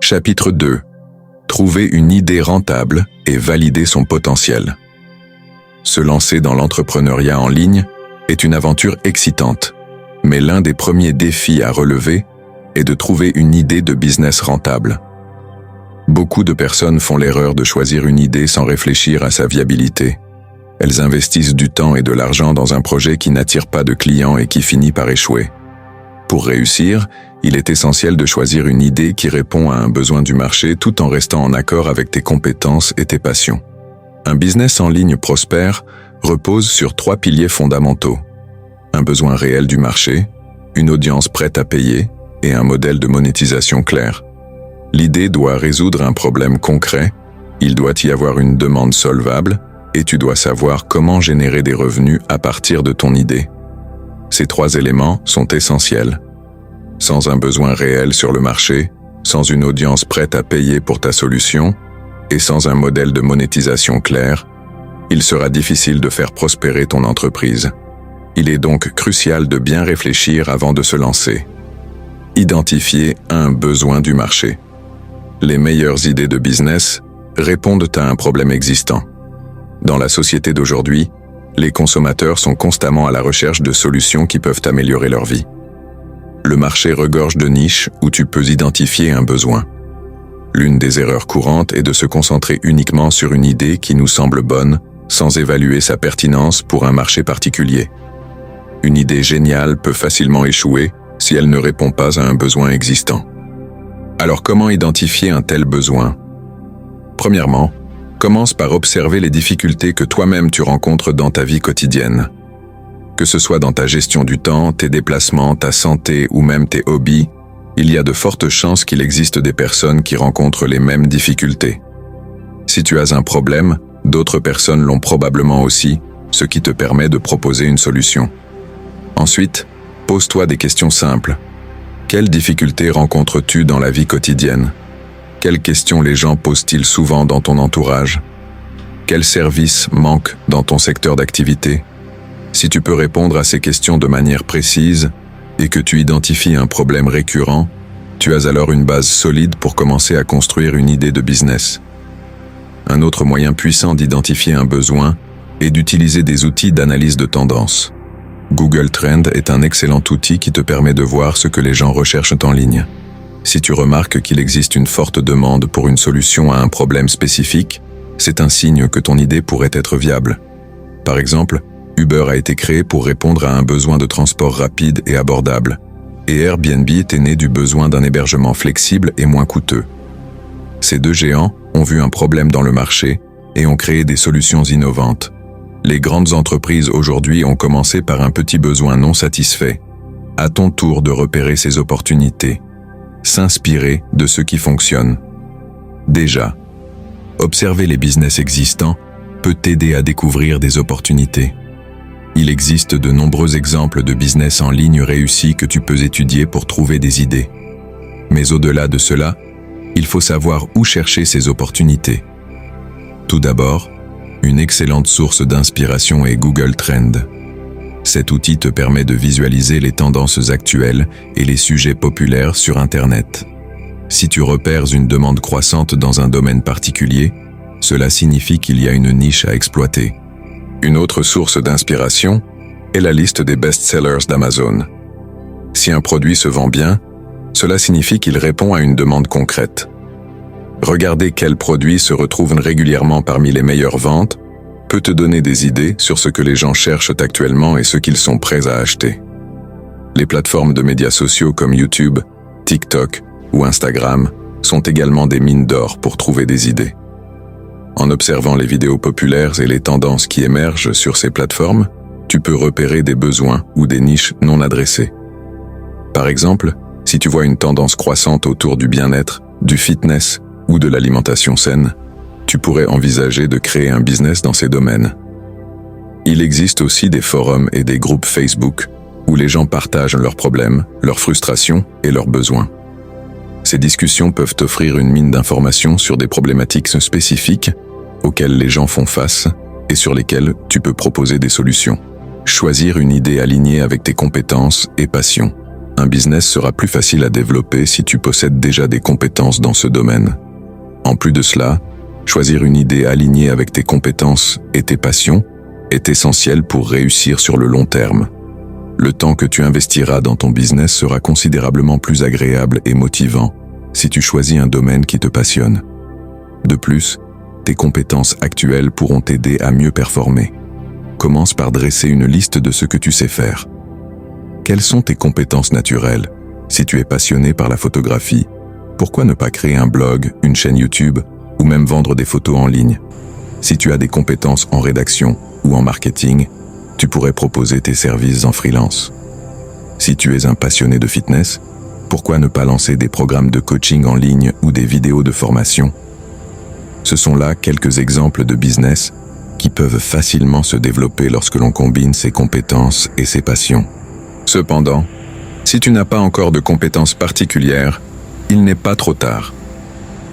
Chapitre 2. Trouver une idée rentable et valider son potentiel. Se lancer dans l'entrepreneuriat en ligne est une aventure excitante, mais l'un des premiers défis à relever est de trouver une idée de business rentable. Beaucoup de personnes font l'erreur de choisir une idée sans réfléchir à sa viabilité. Elles investissent du temps et de l'argent dans un projet qui n'attire pas de clients et qui finit par échouer. Pour réussir, il est essentiel de choisir une idée qui répond à un besoin du marché tout en restant en accord avec tes compétences et tes passions. Un business en ligne prospère repose sur 3 piliers fondamentaux. Un besoin réel du marché, une audience prête à payer et un modèle de monétisation clair. L'idée doit résoudre un problème concret, il doit y avoir une demande solvable et tu dois savoir comment générer des revenus à partir de ton idée. Ces 3 éléments sont essentiels. Sans un besoin réel sur le marché, sans une audience prête à payer pour ta solution et sans un modèle de monétisation clair, il sera difficile de faire prospérer ton entreprise. Il est donc crucial de bien réfléchir avant de se lancer. Identifier un besoin du marché. Les meilleures idées de business répondent à un problème existant. Dans la société d'aujourd'hui, les consommateurs sont constamment à la recherche de solutions qui peuvent améliorer leur vie. Le marché regorge de niches où tu peux identifier un besoin. L'une des erreurs courantes est de se concentrer uniquement sur une idée qui nous semble bonne, sans évaluer sa pertinence pour un marché particulier. Une idée géniale peut facilement échouer si elle ne répond pas à un besoin existant. Alors comment identifier un tel besoin? Premièrement, commence par observer les difficultés que toi-même tu rencontres dans ta vie quotidienne. Que ce soit dans ta gestion du temps, tes déplacements, ta santé ou même tes hobbies, il y a de fortes chances qu'il existe des personnes qui rencontrent les mêmes difficultés. Si tu as un problème, d'autres personnes l'ont probablement aussi, ce qui te permet de proposer une solution. Ensuite, pose-toi des questions simples. Quelles difficultés rencontres-tu dans la vie quotidienne? Quelles questions les gens posent-ils souvent dans ton entourage? Quels services manquent dans ton secteur d'activité? Si tu peux répondre à ces questions de manière précise et que tu identifies un problème récurrent, tu as alors une base solide pour commencer à construire une idée de business. Un autre moyen puissant d'identifier un besoin est d'utiliser des outils d'analyse de tendance. Google Trends est un excellent outil qui te permet de voir ce que les gens recherchent en ligne. Si tu remarques qu'il existe une forte demande pour une solution à un problème spécifique, c'est un signe que ton idée pourrait être viable. Par exemple, Uber a été créé pour répondre à un besoin de transport rapide et abordable, et Airbnb était né du besoin d'un hébergement flexible et moins coûteux. Ces 2 géants ont vu un problème dans le marché et ont créé des solutions innovantes. Les grandes entreprises aujourd'hui ont commencé par un petit besoin non satisfait. À ton tour de repérer ces opportunités. S'inspirer de ce qui fonctionne. Déjà, observer les business existants peut t'aider à découvrir des opportunités. Il existe de nombreux exemples de business en ligne réussis que tu peux étudier pour trouver des idées. Mais au-delà de cela, il faut savoir où chercher ces opportunités. Tout d'abord, une excellente source d'inspiration est Google Trends. Cet outil te permet de visualiser les tendances actuelles et les sujets populaires sur Internet. Si tu repères une demande croissante dans un domaine particulier, cela signifie qu'il y a une niche à exploiter. Une autre source d'inspiration est la liste des best-sellers d'Amazon. Si un produit se vend bien, cela signifie qu'il répond à une demande concrète. Regarder quels produits se retrouvent régulièrement parmi les meilleures ventes peut te donner des idées sur ce que les gens cherchent actuellement et ce qu'ils sont prêts à acheter. Les plateformes de médias sociaux comme YouTube, TikTok ou Instagram sont également des mines d'or pour trouver des idées. En observant les vidéos populaires et les tendances qui émergent sur ces plateformes, tu peux repérer des besoins ou des niches non adressées. Par exemple, si tu vois une tendance croissante autour du bien-être, du fitness ou de l'alimentation saine, tu pourrais envisager de créer un business dans ces domaines. Il existe aussi des forums et des groupes Facebook où les gens partagent leurs problèmes, leurs frustrations et leurs besoins. Ces discussions peuvent t'offrir une mine d'informations sur des problématiques spécifiques auxquelles les gens font face et sur lesquelles tu peux proposer des solutions. Choisir une idée alignée avec tes compétences et passions. Un business sera plus facile à développer si tu possèdes déjà des compétences dans ce domaine. En plus de cela, choisir une idée alignée avec tes compétences et tes passions est essentiel pour réussir sur le long terme. Le temps que tu investiras dans ton business sera considérablement plus agréable et motivant si tu choisis un domaine qui te passionne. De plus, tes compétences actuelles pourront t'aider à mieux performer. Commence par dresser une liste de ce que tu sais faire. Quelles sont tes compétences naturelles? Si tu es passionné par la photographie, pourquoi ne pas créer un blog, une chaîne YouTube ou même vendre des photos en ligne? Si tu as des compétences en rédaction ou en marketing, tu pourrais proposer tes services en freelance. Si tu es un passionné de fitness, pourquoi ne pas lancer des programmes de coaching en ligne ou des vidéos de formation? Ce sont là quelques exemples de business qui peuvent facilement se développer lorsque l'on combine ses compétences et ses passions. Cependant, si tu n'as pas encore de compétences particulières, il n'est pas trop tard.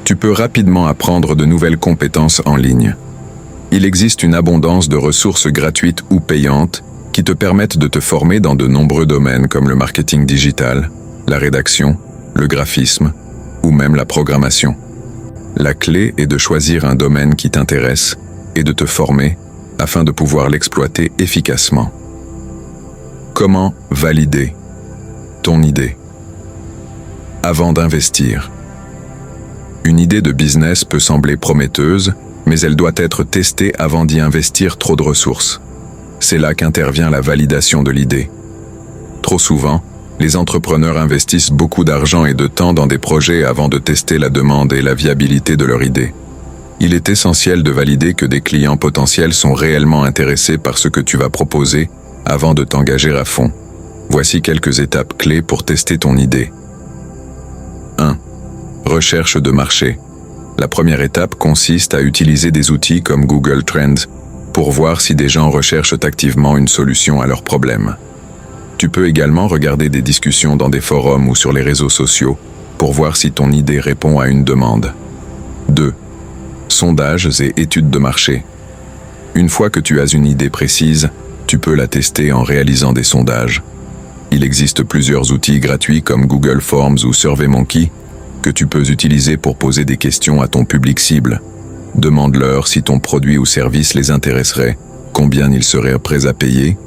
Tu peux rapidement apprendre de nouvelles compétences en ligne. Il existe une abondance de ressources gratuites ou payantes qui te permettent de te former dans de nombreux domaines comme le marketing digital, la rédaction, le graphisme ou même la programmation. La clé est de choisir un domaine qui t'intéresse et de te former afin de pouvoir l'exploiter efficacement. Comment valider ton idée? Avant d'investir. Une idée de business peut sembler prometteuse, mais elle doit être testée avant d'y investir trop de ressources. C'est là qu'intervient la validation de l'idée. Trop souvent, les entrepreneurs investissent beaucoup d'argent et de temps dans des projets avant de tester la demande et la viabilité de leur idée. Il est essentiel de valider que des clients potentiels sont réellement intéressés par ce que tu vas proposer avant de t'engager à fond. Voici quelques étapes clés pour tester ton idée. 1. Recherche de marché. La première étape consiste à utiliser des outils comme Google Trends pour voir si des gens recherchent activement une solution à leurs problèmes. Tu peux également regarder des discussions dans des forums ou sur les réseaux sociaux pour voir si ton idée répond à une demande. 2. Sondages et études de marché. Une fois que tu as une idée précise, tu peux la tester en réalisant des sondages. Il existe plusieurs outils gratuits comme Google Forms ou SurveyMonkey que tu peux utiliser pour poser des questions à ton public cible. Demande-leur si ton produit ou service les intéresserait, combien ils seraient prêts à payer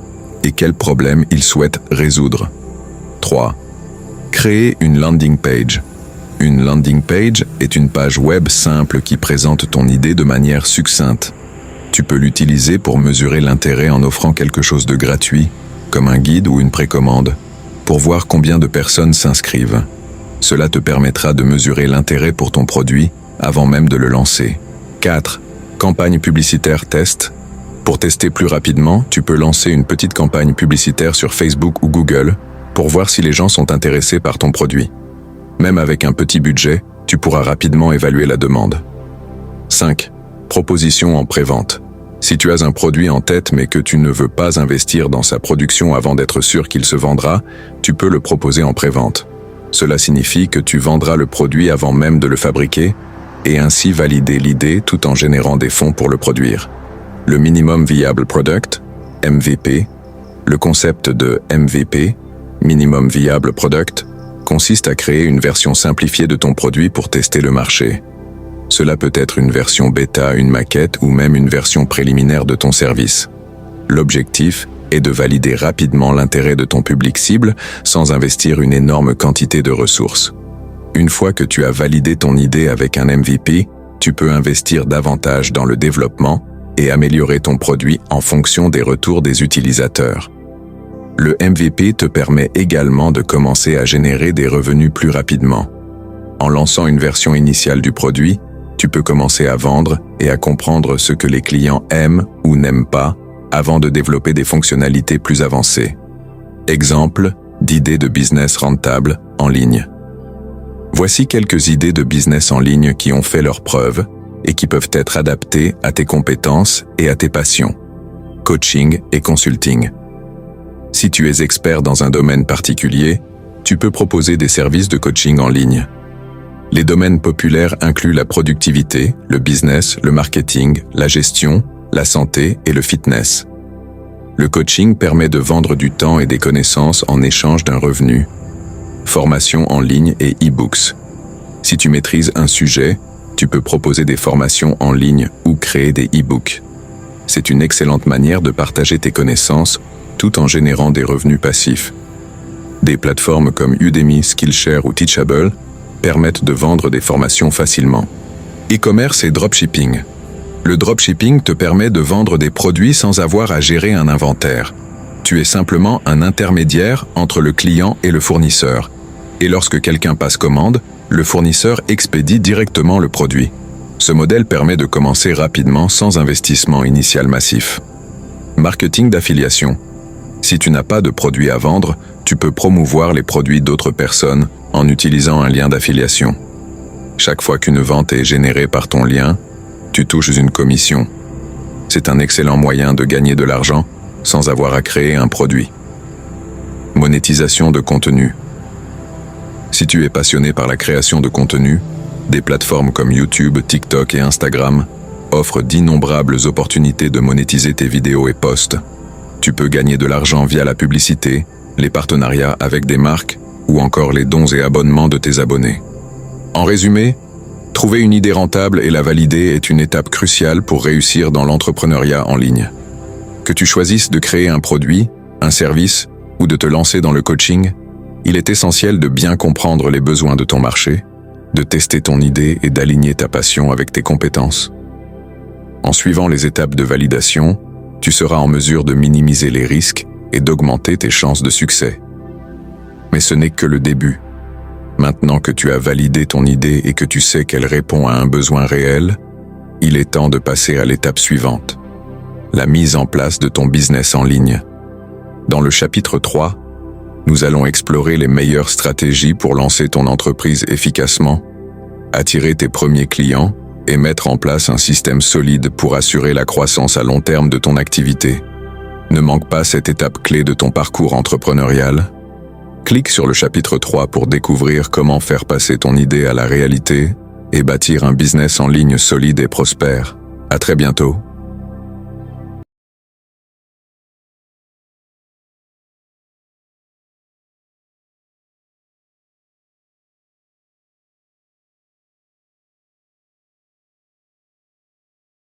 et quels problèmes ils souhaitent résoudre. 3. Créer une landing page. Une landing page est une page web simple qui présente ton idée de manière succincte. Tu peux l'utiliser pour mesurer l'intérêt en offrant quelque chose de gratuit, comme un guide ou une précommande, pour voir combien de personnes s'inscrivent. Cela te permettra de mesurer l'intérêt pour ton produit avant même de le lancer. 4. Campagne publicitaire test. Pour tester plus rapidement, tu peux lancer une petite campagne publicitaire sur Facebook ou Google pour voir si les gens sont intéressés par ton produit. Même avec un petit budget, tu pourras rapidement évaluer la demande. 5. Proposition en pré-vente. Si tu as un produit en tête mais que tu ne veux pas investir dans sa production avant d'être sûr qu'il se vendra, tu peux le proposer en pré-vente. Cela signifie que tu vendras le produit avant même de le fabriquer et ainsi valider l'idée tout en générant des fonds pour le produire. Le Minimum Viable Product, MVP. Le concept de MVP, Minimum Viable Product, consiste à créer une version simplifiée de ton produit pour tester le marché. Cela peut être une version bêta, une maquette ou même une version préliminaire de ton service. L'objectif est de valider rapidement l'intérêt de ton public cible sans investir une énorme quantité de ressources. Une fois que tu as validé ton idée avec un MVP, tu peux investir davantage dans le développement et améliorer ton produit en fonction des retours des utilisateurs. Le MVP te permet également de commencer à générer des revenus plus rapidement. En lançant une version initiale du produit, tu peux commencer à vendre et à comprendre ce que les clients aiment ou n'aiment pas avant de développer des fonctionnalités plus avancées. Exemple d'idées de business rentables en ligne. Voici quelques idées de business en ligne qui ont fait leurs preuves et qui peuvent être adaptées à tes compétences et à tes passions. Coaching et consulting. Si tu es expert dans un domaine particulier, tu peux proposer des services de coaching en ligne. Les domaines populaires incluent la productivité, le business, le marketing, la gestion, la santé et le fitness. Le coaching permet de vendre du temps et des connaissances en échange d'un revenu, formations en ligne et e-books. Si tu maîtrises un sujet, tu peux proposer des formations en ligne ou créer des e-books. C'est une excellente manière de partager tes connaissances tout en générant des revenus passifs. Des plateformes comme Udemy, Skillshare ou Teachable permettent de vendre des formations facilement. E-commerce et dropshipping. Le dropshipping te permet de vendre des produits sans avoir à gérer un inventaire. Tu es simplement un intermédiaire entre le client et le fournisseur. Et lorsque quelqu'un passe commande, le fournisseur expédie directement le produit. Ce modèle permet de commencer rapidement sans investissement initial massif. Marketing d'affiliation. Si tu n'as pas de produit à vendre, tu peux promouvoir les produits d'autres personnes en utilisant un lien d'affiliation. Chaque fois qu'une vente est générée par ton lien, tu touches une commission. C'est un excellent moyen de gagner de l'argent sans avoir à créer un produit. Monétisation de contenu. Si tu es passionné par la création de contenu, des plateformes comme YouTube, TikTok et Instagram offrent d'innombrables opportunités de monétiser tes vidéos et posts. Tu peux gagner de l'argent via la publicité, les partenariats avec des marques ou encore les dons et abonnements de tes abonnés. En résumé, trouver une idée rentable et la valider est une étape cruciale pour réussir dans l'entrepreneuriat en ligne. Que tu choisisses de créer un produit, un service ou de te lancer dans le coaching, il est essentiel de bien comprendre les besoins de ton marché, de tester ton idée et d'aligner ta passion avec tes compétences. En suivant les étapes de validation, tu seras en mesure de minimiser les risques et d'augmenter tes chances de succès. Mais ce n'est que le début. Maintenant que tu as validé ton idée et que tu sais qu'elle répond à un besoin réel, il est temps de passer à l'étape suivante, la mise en place de ton business en ligne. Dans le chapitre 3, nous allons explorer les meilleures stratégies pour lancer ton entreprise efficacement, attirer tes premiers clients et mettre en place un système solide pour assurer la croissance à long terme de ton activité. Ne manque pas cette étape clé de ton parcours entrepreneurial. Clique sur le chapitre 3 pour découvrir comment faire passer ton idée à la réalité et bâtir un business en ligne solide et prospère. À très bientôt.